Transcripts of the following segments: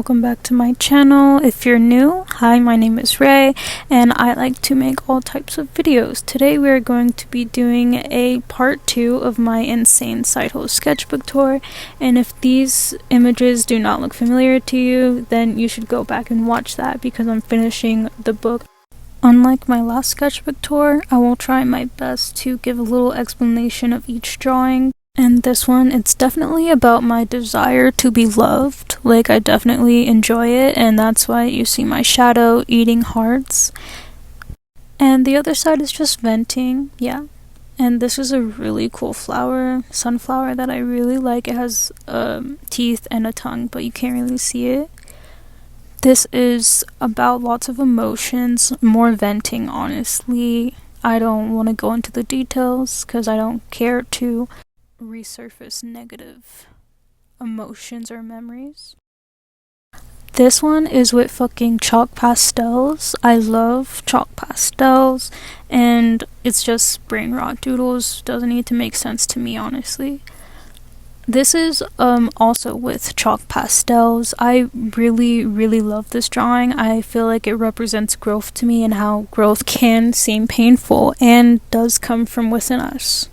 welcome back to my channel. If you're new, hi, my name is Ray and I like to make all types of videos. Today we are going to be doing a part 2 of my insane side hole sketchbook tour, and if these images do not look familiar to you, then you should go back and watch that because I'm finishing the book. Unlike my last sketchbook tour, I will try my best to give a little explanation of each drawing. And this one, it's definitely about my desire to be loved. Like, I definitely enjoy it, and that's why you see my shadow eating hearts. And the other side is just venting, yeah. And this is a really cool flower, sunflower, that I really like. It has teeth and a tongue, but you can't really see it. This is about lots of emotions, more venting, honestly. I don't want to go into the details because I don't care to resurface negative emotions or memories. This one is with fucking chalk pastels. I love chalk pastels, and it's just brain rot doodles. Doesn't need to make sense to me, honestly. This is also with chalk pastels. I really love this drawing. I feel like it represents growth to me and how growth can seem painful and does come from within us.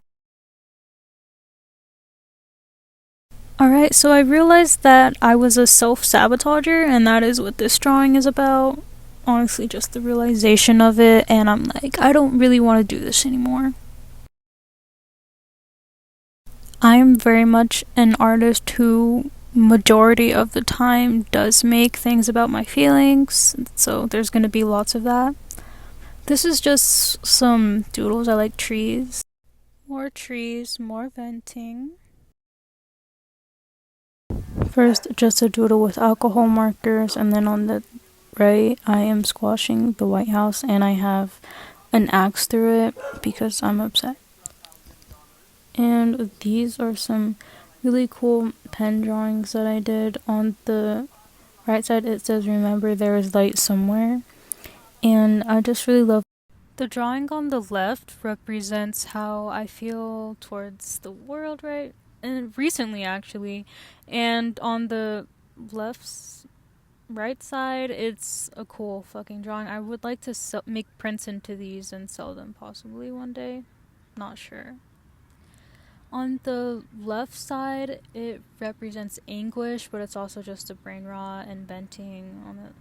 Alright, so I realized that I was a self-sabotager, and that is what this drawing is about. Honestly, just the realization of it, and I'm like, I don't really want to do this anymore. I am very much an artist who, majority of the time, does make things about my feelings, so there's gonna be lots of that. This is just some doodles. I like trees. More trees, more venting. First, just a doodle with alcohol markers, and then on the right, I am squashing the White House, and I have an axe through it because I'm upset. And these are some really cool pen drawings that I did. On the right side, it says, "Remember there is light somewhere," and I just really love. The drawing on the left represents how I feel towards the world, right? And recently, actually. And on the right side, it's a cool fucking drawing. I would like to make prints into these and sell them possibly one day. Not sure. On the left side, it represents anguish, but it's also just a brain rot and venting on it.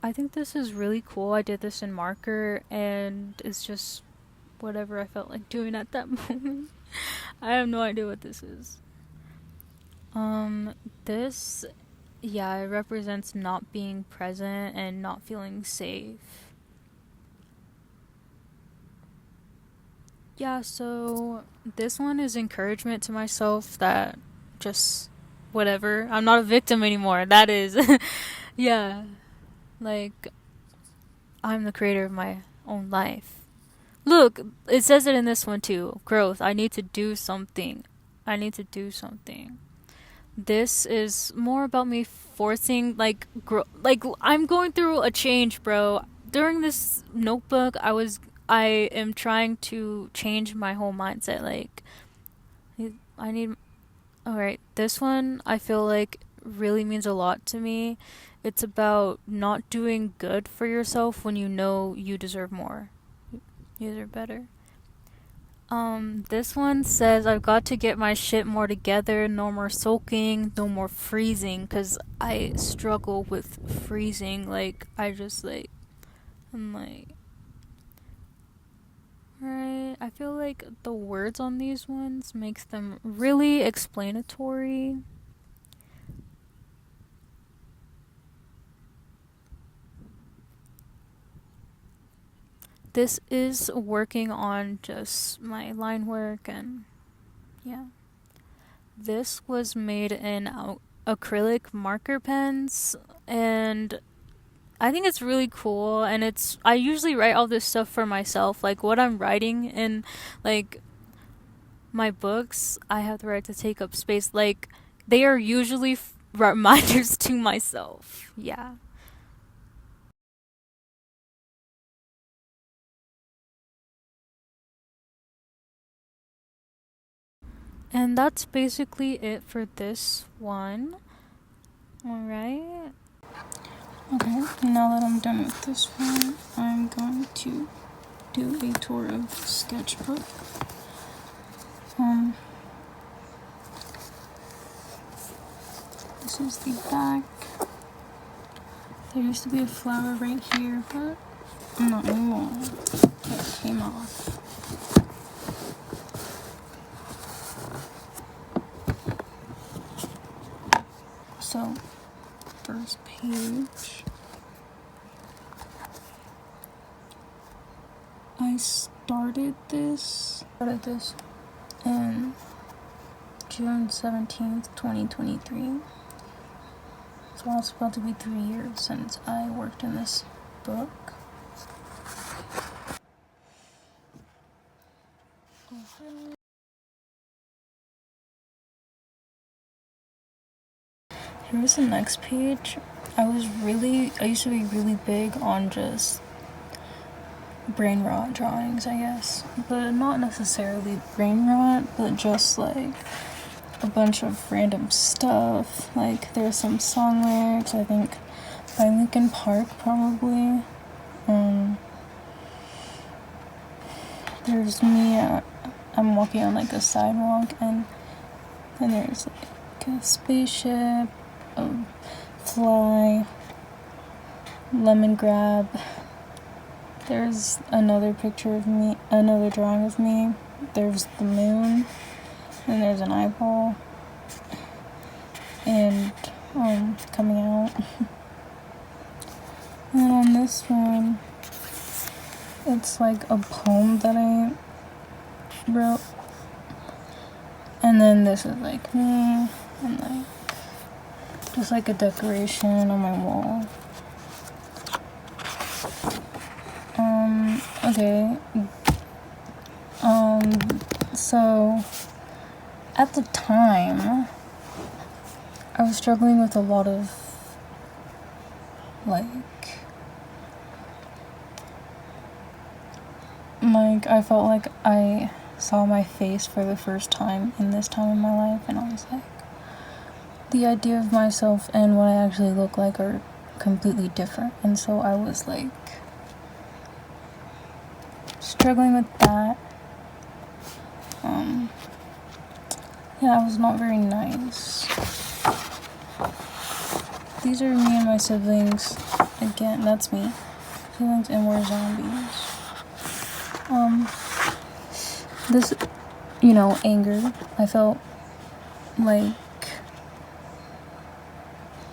I think this is really cool. I did this in marker, and it's just whatever I felt like doing at that moment. I have no idea what this is. This, yeah, it represents not being present and not feeling safe. Yeah, so this one is encouragement to myself that just whatever. I'm not a victim anymore. That is, yeah, like, I'm the creator of my own life. Look, it says it in this one too. Growth. I need to do something. I need to do something. This is more about me forcing, like, I'm going through a change, bro. During this notebook, I am trying to change my whole mindset. Like, I need. Alright, this one I feel like really means a lot to me. It's about not doing good for yourself when you know you deserve more. You deserve better. This one says I've got to get my shit more together, no more sulking, no more freezing, cause I struggle with freezing, like, I'm like, right, I feel like the words on these ones makes them really explanatory. This is working on just my line work, and yeah. This was made in acrylic marker pens, and I think it's really cool. And I usually write all this stuff for myself, like what I'm writing in, like, my books. I have the right to take up space. Like, they are usually reminders to myself. Yeah. And that's basically it for this one. Alright. Okay, now that I'm done with this one, I'm going to do a tour of Sketchbook. This is the back. There used to be a flower right here, but not anymore. It came off. So, first page. I started this in June 17th, 2023. So it's about to be 3 years since I worked in this book. Here's the next page. I used to be really big on just brain rot drawings, I guess. But not necessarily brain rot, but just like a bunch of random stuff. Like there's some song lyrics, I think by Linkin Park probably. There's me, I'm walking on like a sidewalk, and then there's like a spaceship, a fly, lemon grab. There's another picture of me, another drawing of me. There's the moon, and there's an eyeball, and coming out. And then on this one, it's like a poem that I wrote. And then this is like me, and like just like a decoration on my wall. Okay. So at the time, I was struggling with a lot of like I felt like I saw my face for the first time in this time in my life, and I was like, the idea of myself and what I actually look like are completely different. And so I was like struggling with that. Yeah, it was not very nice. These are me and my siblings. Again, that's me. Siblings, and we're zombies. This, anger. I felt like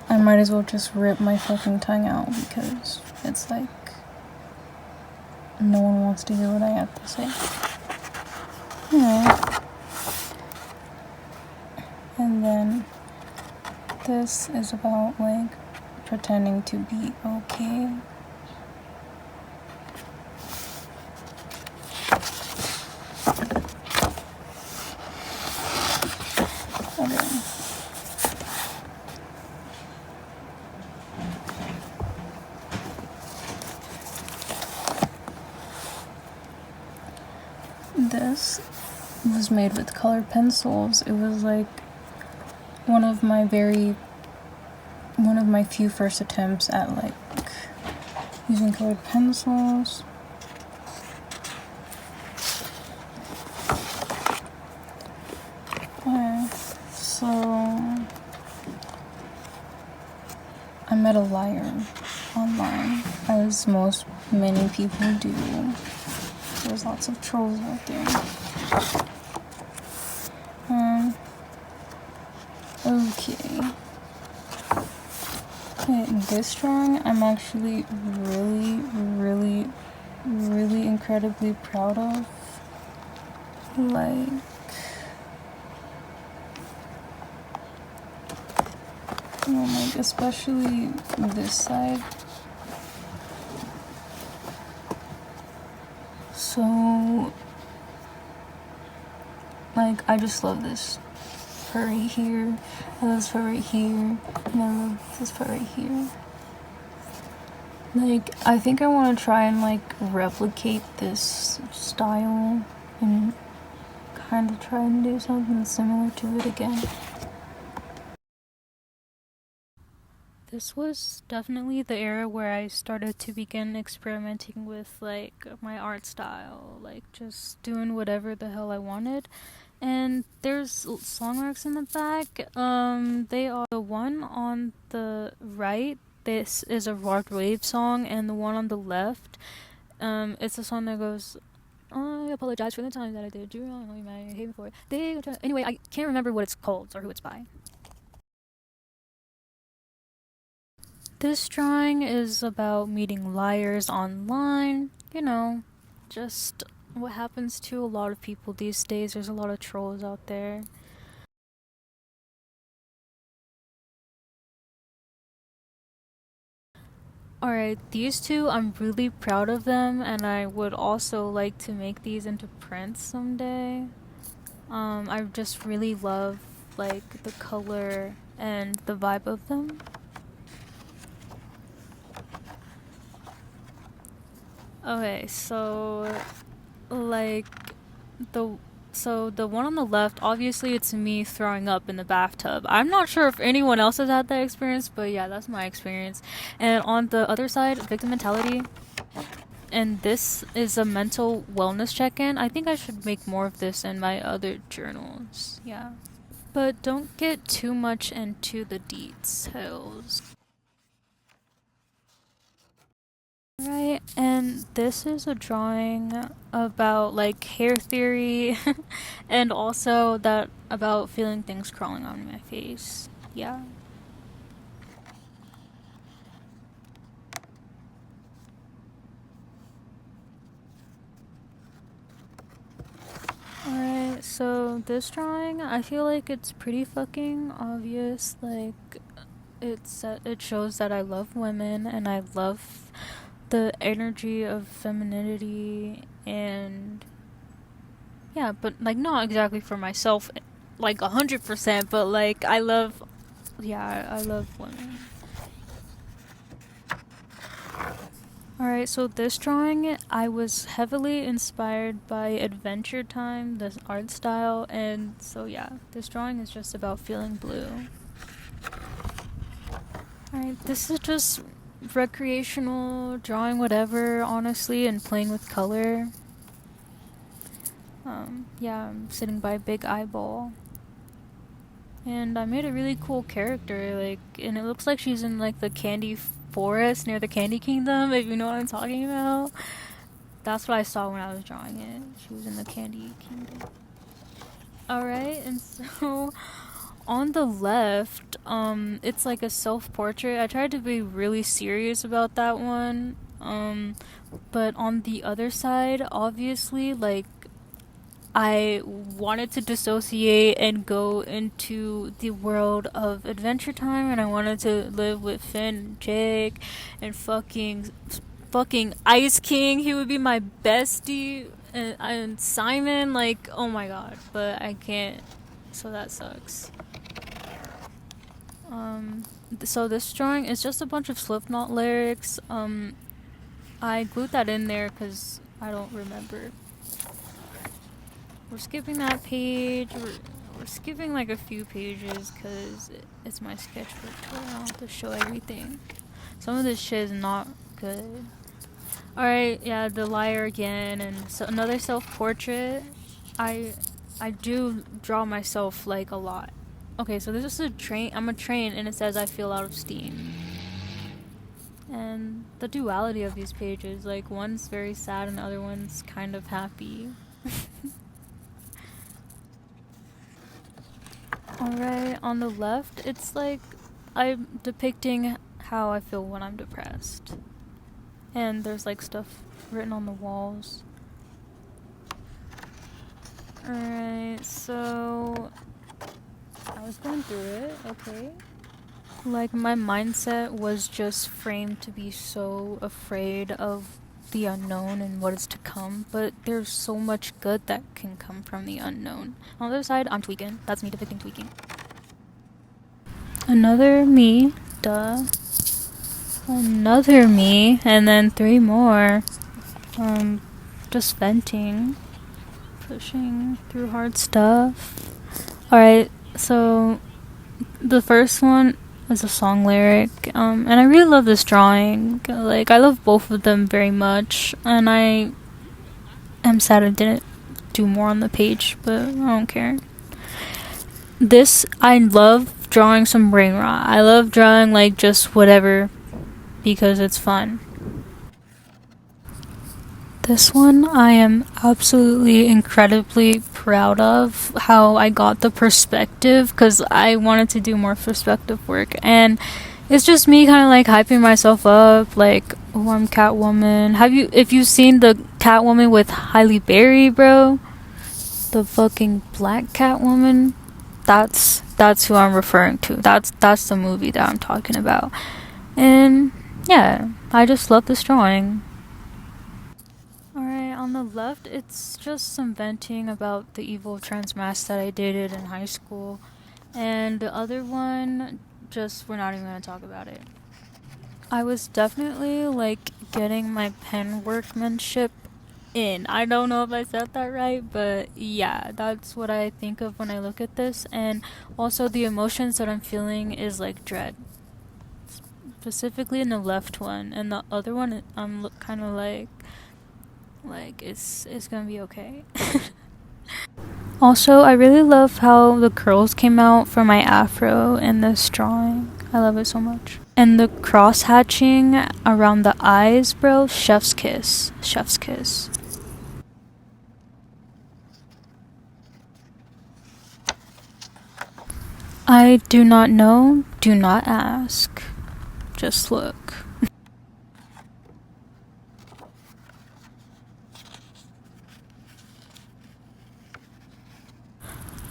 I might as well just rip my fucking tongue out, because it's like no one wants to hear what I have to say. And then this is about like pretending to be okay. This was made with colored pencils. It was like one of my few first attempts at like using colored pencils. So I met a liar online, as many people do. There's lots of trolls out there. Okay, this drawing I'm actually really incredibly proud of. Like especially this side. So like I just love this part right here, I love this part right here, and I love this part right here. Like I think I want to try and like replicate this style and kind of try and do something similar to it again. This was definitely the era where I started to begin experimenting with like my art style, like just doing whatever the hell I wanted. And there's song lyrics in the back. They are the one on the right. This is a Rock Wave song, and the one on the left, it's a song that goes, I apologize for the time that I did you wrong. You might hate me for it. Anyway, I can't remember what it's called or who it's by. This drawing is about meeting liars online. You know, just what happens to a lot of people these days. There's a lot of trolls out there. Alright, these two, I'm really proud of them, and I would also like to make these into prints someday. I just really love, like, the color and the vibe of them. Okay, so, like, the one on the left, obviously it's me throwing up in the bathtub. I'm not sure if anyone else has had that experience, but yeah, that's my experience. And on the other side, victim mentality. And this is a mental wellness check-in. I think I should make more of this in my other journals. Yeah. But don't get too much into the details. Right, and this is a drawing about like hair theory and also that about feeling things crawling on my face. Yeah. Alright, so this drawing, I feel like it's pretty fucking obvious. Like, it shows that I love women and I love the energy of femininity, and yeah, but like not exactly for myself like 100%, but like I love women. Alright, so this drawing, I was heavily inspired by Adventure Time, the art style, and so yeah, this drawing is just about feeling blue. Alright, this is just recreational drawing whatever, honestly, and playing with color. Yeah, I'm sitting by a big eyeball. And I made a really cool character, like, and it looks like she's in like the candy forest near the Candy Kingdom, if you know what I'm talking about. That's what I saw when I was drawing it. She was in the Candy Kingdom. Alright, and so on the left, it's like a self-portrait. I tried to be really serious about that one. But on the other side, obviously, like, I wanted to dissociate and go into the world of Adventure Time, and I wanted to live with Finn and Jake and fucking Ice King. He would be my bestie, and Simon, like, oh my god, but I can't, so that sucks. So this drawing is just a bunch of Slipknot lyrics. I glued that in there because I don't remember. We're skipping that page. We're skipping like a few pages because it's my sketchbook. I don't have to show everything. Some of this shit is not good. Alright, yeah, the liar again, and so another self-portrait. I do draw myself like a lot. Okay, so this is a train. I'm a train, and it says I feel out of steam. And the duality of these pages, like one's very sad and the other one's kind of happy. Alright, on the left, it's like I'm depicting how I feel when I'm depressed. And there's like stuff written on the walls. Alright, so I was going through it, okay. Like, my mindset was just framed to be so afraid of the unknown and what is to come, but there's so much good that can come from the unknown. On the other side, I'm tweaking. That's me depicting tweaking. Another me, duh. Another me, and then 3 more. Just venting. Pushing through hard stuff. Alright, so the first one is a song lyric, and I really love this drawing. Like, I love both of them very much, and I am sad I didn't do more on the page, but I don't care. I love drawing some brain rot. I love drawing, like, just whatever, because it's fun. This one I am absolutely incredibly proud of how I got the perspective, because I wanted to do more perspective work, and it's just me kind of like hyping myself up, like, oh, I'm Catwoman. If you've seen the Catwoman with Halle Berry, bro, the fucking black Catwoman, that's who I'm referring to. That's the movie that I'm talking about. And yeah, I just love this drawing. Alright, on the left, it's just some venting about the evil trans mask that I dated in high school. And the other one, just, we're not even going to talk about it. I was definitely, like, getting my pen workmanship in. I don't know if I said that right, but yeah, that's what I think of when I look at this. And also the emotions that I'm feeling is, like, dread. Specifically in the left one. And the other one, I'm kind of like it's gonna be okay. Also, I really love how the curls came out for my afro in this drawing. I love it so much. And the cross hatching around the eyes, bro, chef's kiss. Chef's kiss. I do not know, do not ask. Just look.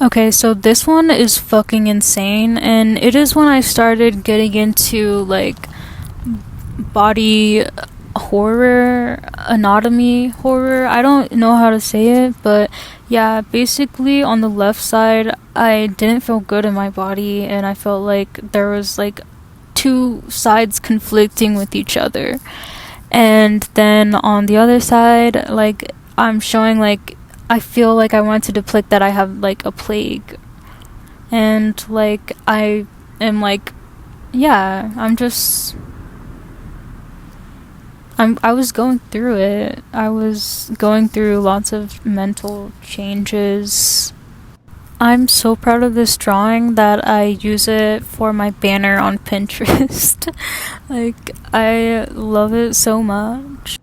Okay, so this one is fucking insane, and it is when I started getting into, like, body horror, anatomy horror. I don't know how to say it, but yeah, basically on the left side, I didn't feel good in my body, and I felt like there was, like, two sides conflicting with each other. And then on the other side, like, I'm showing, like, I feel like I want to depict that I have, like, a plague. And, like, I am, like, yeah, I was going through it. I was going through lots of mental changes. I'm so proud of this drawing that I use it for my banner on Pinterest. Like, I love it so much.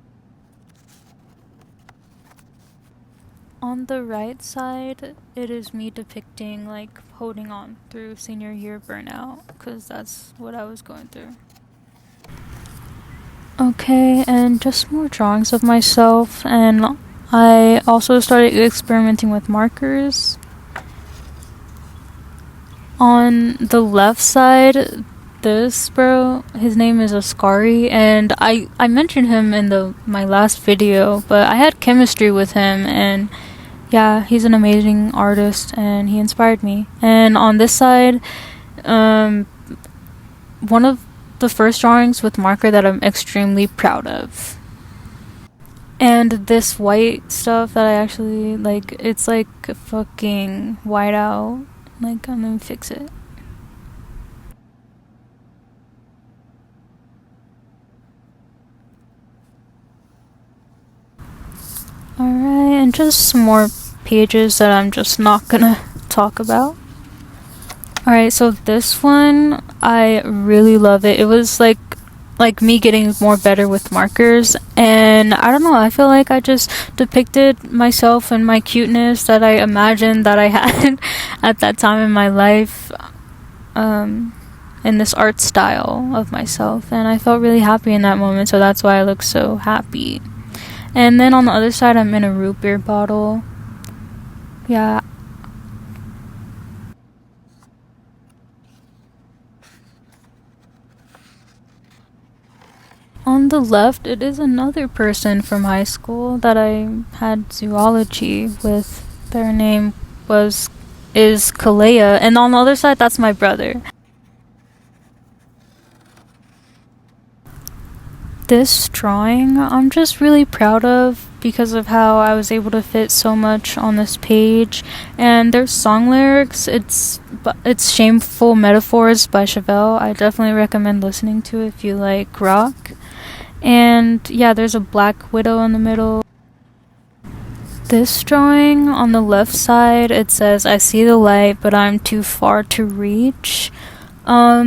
On the right side, it is me depicting, like, holding on through senior year burnout, because that's what I was going through. Okay, and just more drawings of myself, and I also started experimenting with markers. On the left side, this bro, his name is Ascari, and I mentioned him in my last video, but I had chemistry with him, and yeah, he's an amazing artist, and he inspired me. And on this side, one of the first drawings with marker that I'm extremely proud of. And this white stuff that I actually, like, it's like fucking white out. Like, I'm gonna fix it. Alright, and just some more pages that I'm just not gonna talk about. Alright, so this one, I really love it. It was like me getting more better with markers, and I don't know, I feel like I just depicted myself and my cuteness that I imagined that I had at that time in my life, in this art style of myself, and I felt really happy in that moment, so that's why I look so happy. And then on the other side, I'm in a root beer bottle. Yeah. On the left, it is another person from high school that I had zoology with. Their name is Kalea, and on the other side, that's my brother. This drawing I'm just really proud of because of how I was able to fit so much on this page. And there's song lyrics. It's Shameful Metaphors by Chevelle. I definitely recommend listening to it if you like rock. And yeah, there's a black widow in the middle. This drawing on the left side, it says, "I see the light, but I'm too far to reach."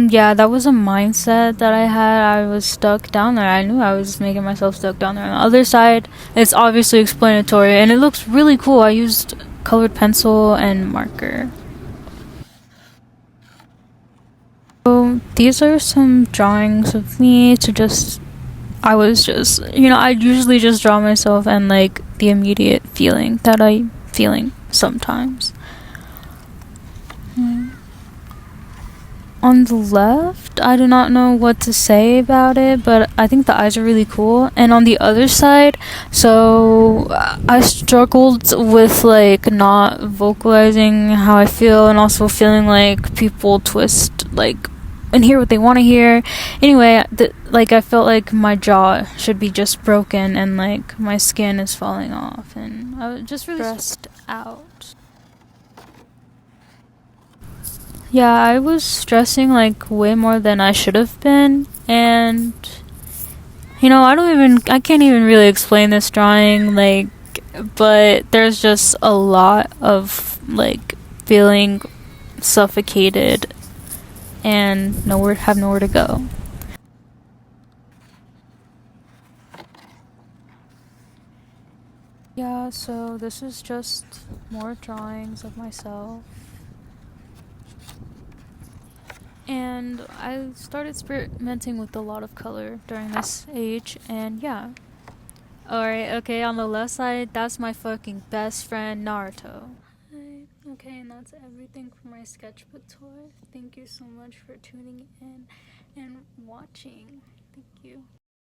Yeah, that was a mindset that I had. I was stuck down there. I knew I was making myself stuck down there. On the other side, it's obviously explanatory, and it looks really cool. I used colored pencil and marker. So, these are some drawings of me to just I was just, I usually just draw myself and like the immediate feeling that I'm feeling sometimes. On the left, I do not know what to say about it, but I think the eyes are really cool. And on the other side, so I struggled with like not vocalizing how I feel and also feeling like people twist like and hear what they want to hear. Anyway, like I felt like my jaw should be just broken and like my skin is falling off, and I was just really stressed out. Yeah, I was stressing like way more than I should have been, and I can't even really explain this drawing, like, but there's just a lot of like feeling suffocated and have nowhere to go. Yeah, so this is just more drawings of myself. And I started experimenting with a lot of color during this age, and yeah. Alright, okay, on the left side, that's my fucking best friend, Naruto. Hi. Okay, and that's everything for my sketchbook tour. Thank you so much for tuning in and watching. Thank you.